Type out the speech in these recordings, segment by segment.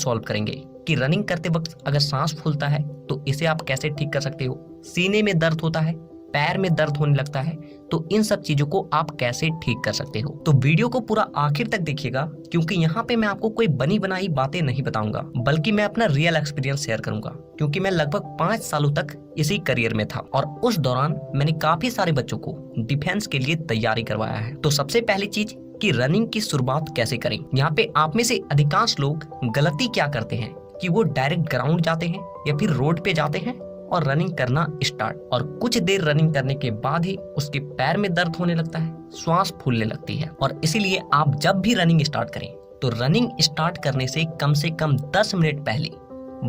Solve करेंगे कि running करते वक्त अगर सांस फूलता है तो इसे आप कैसे ठीक कर सकते हो, सीने में दर्द होता है, पैर में दर्द होने लगता है, तो इन सब चीजों को आप कैसे ठीक कर सकते हो। तो वीडियो को पूरा आखिर तक देखिएगा, क्योंकि यहाँ पे मैं आपको कोई बनी बनाई बातें नहीं बताऊंगा, बल्कि मैं अपना रियल एक्सपीरियंस शेयर करूंगा, क्योंकि मैं लगभग 5 सालों तक इसी करियर में था और उस दौरान मैंने काफी सारे बच्चों को डिफेंस के लिए तैयारी करवाया है। तो सबसे पहली चीज कि रनिंग की शुरुआत कैसे करें। यहाँ पे आप में से अधिकांश लोग गलती क्या करते हैं कि वो डायरेक्ट ग्राउंड जाते हैं या फिर रोड पे जाते हैं और रनिंग करना स्टार्ट, और कुछ देर रनिंग करने के बाद ही उसके पैर में दर्द होने लगता है, श्वास फूलने लगती है। और इसीलिए आप जब भी रनिंग स्टार्ट करें तो रनिंग स्टार्ट करने से कम 10 मिनट पहले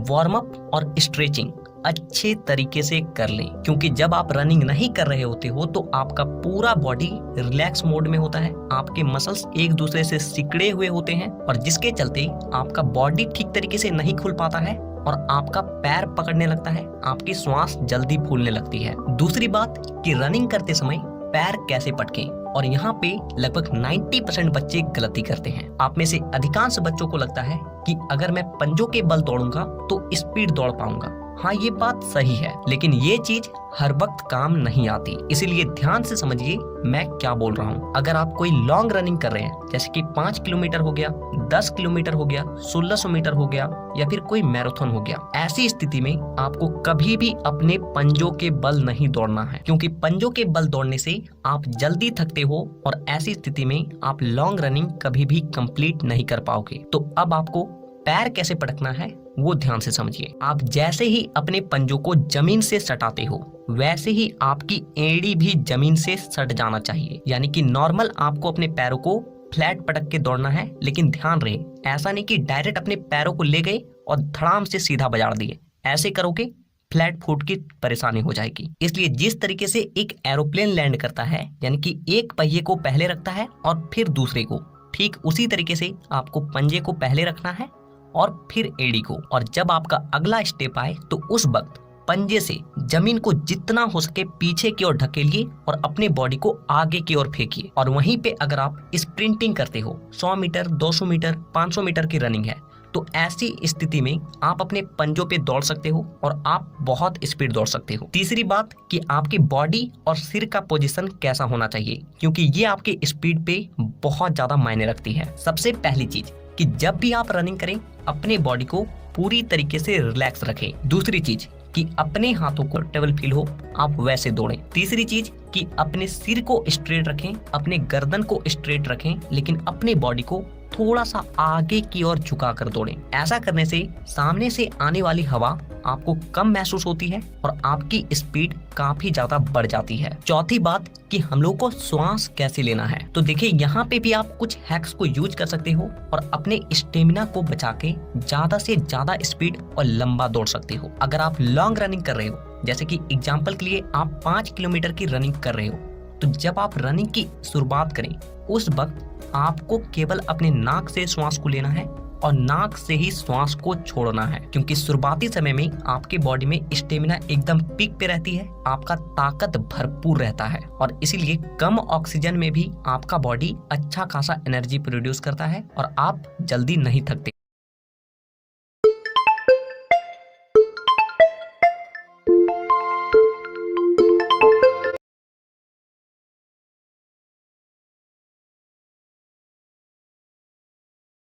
वार्म अप और स्ट्रेचिंग अच्छे तरीके से कर लें, क्योंकि जब आप रनिंग नहीं कर रहे होते हो तो आपका पूरा बॉडी रिलैक्स मोड में होता है, आपके मसल्स एक दूसरे से सिकड़े हुए होते हैं और जिसके चलते आपका बॉडी ठीक तरीके से नहीं खुल पाता है और आपका पैर पकड़ने लगता है, आपकी श्वास जल्दी फूलने लगती है। दूसरी बात कि रनिंग करते समय पैर कैसे पटकें, और यहाँ पे लगभग 90% बच्चे गलती करते हैं। आप में से अधिकांश बच्चों को लगता है कि अगर मैं पंजों के बल दौड़ूंगा तो स्पीड दौड़ पाऊंगा। हाँ, ये बात सही है, लेकिन ये चीज हर वक्त काम नहीं आती, इसीलिए ध्यान से समझिए मैं क्या बोल रहा हूँ। अगर आप कोई लॉन्ग रनिंग कर रहे हैं, जैसे कि 5 किलोमीटर हो गया, 10 किलोमीटर हो गया, 1600 मीटर हो गया या फिर कोई मैराथन हो गया, ऐसी स्थिति में आपको कभी भी अपने पंजों के बल नहीं दौड़ना है, क्योंकि पंजों के बल दौड़ने से आप जल्दी थकते हो और ऐसी स्थिति में आप लॉन्ग रनिंग कभी भी कंप्लीट नहीं कर पाओगे। तो अब आपको पैर कैसे पटकना है वो ध्यान से समझिए। आप जैसे ही अपने पंजों को जमीन से सटाते हो वैसे ही आपकी एड़ी भी जमीन से सट जाना चाहिए, यानी कि नॉर्मल आपको अपने पैरों को फ्लैट पटक के दौड़ना है, लेकिन ध्यान रहे ऐसा नहीं कि डायरेक्ट अपने पैरों को ले गए और धड़ाम से सीधा बजाड़ दिए। ऐसे करोगे फ्लैट फुट की परेशानी हो जाएगी। इसलिए जिस तरीके से एक एरोप्लेन लैंड करता है, यानी कि एक पहिए को पहले रखता है और फिर दूसरे को, ठीक उसी तरीके से आपको पंजे को पहले रखना है और फिर एड़ी को, और जब आपका अगला स्टेप आए तो उस वक्त पंजे से जमीन को जितना हो सके पीछे की ओर ढकेलिए और अपने बॉडी को आगे की ओर फेंकिए। और वहीं पे अगर आप स्प्रिंटिंग करते हो, 100 मीटर, 200 मीटर, 500 मीटर की रनिंग है, तो ऐसी स्थिति में आप अपने पंजों पे दौड़ सकते हो और आप बहुत स्पीड दौड़ सकते हो। तीसरी बात कि आपकी बॉडी और सिर का पोजीशन कैसा होना चाहिए, क्योंकि ये आपके स्पीड पे बहुत ज्यादा मायने रखती है। सबसे पहली चीज कि जब भी आप रनिंग करें अपने बॉडी को पूरी तरीके से रिलैक्स रखें। दूसरी चीज कि अपने हाथों को टेबल फील हो आप वैसे दौड़ें। तीसरी चीज कि अपने सिर को स्ट्रेट रखें, अपने गर्दन को स्ट्रेट रखें, लेकिन अपने बॉडी को थोड़ा सा आगे की ओर झुका कर दौड़ें। ऐसा करने से सामने से आने वाली हवा आपको कम महसूस होती है और आपकी स्पीड काफी ज्यादा बढ़ जाती है। चौथी बात कि हम लोग को श्वास कैसे लेना है, तो देखिए यहाँ पे भी आप कुछ हैक्स को यूज कर सकते हो और अपने स्टेमिना को बचा के ज्यादा से ज्यादा स्पीड और लंबा दौड़ सकते हो। अगर आप लॉन्ग रनिंग कर रहे हो, जैसे कि एग्जाम्पल के लिए आप 5 किलोमीटर की रनिंग कर रहे हो, तो जब आप रनिंग की शुरुआत करें उस वक्त आपको केवल अपने नाक से श्वास को लेना है और नाक से ही श्वास को छोड़ना है, क्योंकि शुरुआती समय में आपके बॉडी में स्टेमिना एकदम पीक पे रहती है, आपका ताकत भरपूर रहता है और इसीलिए कम ऑक्सीजन में भी आपका बॉडी अच्छा खासा एनर्जी प्रोड्यूस करता है और आप जल्दी नहीं थकते।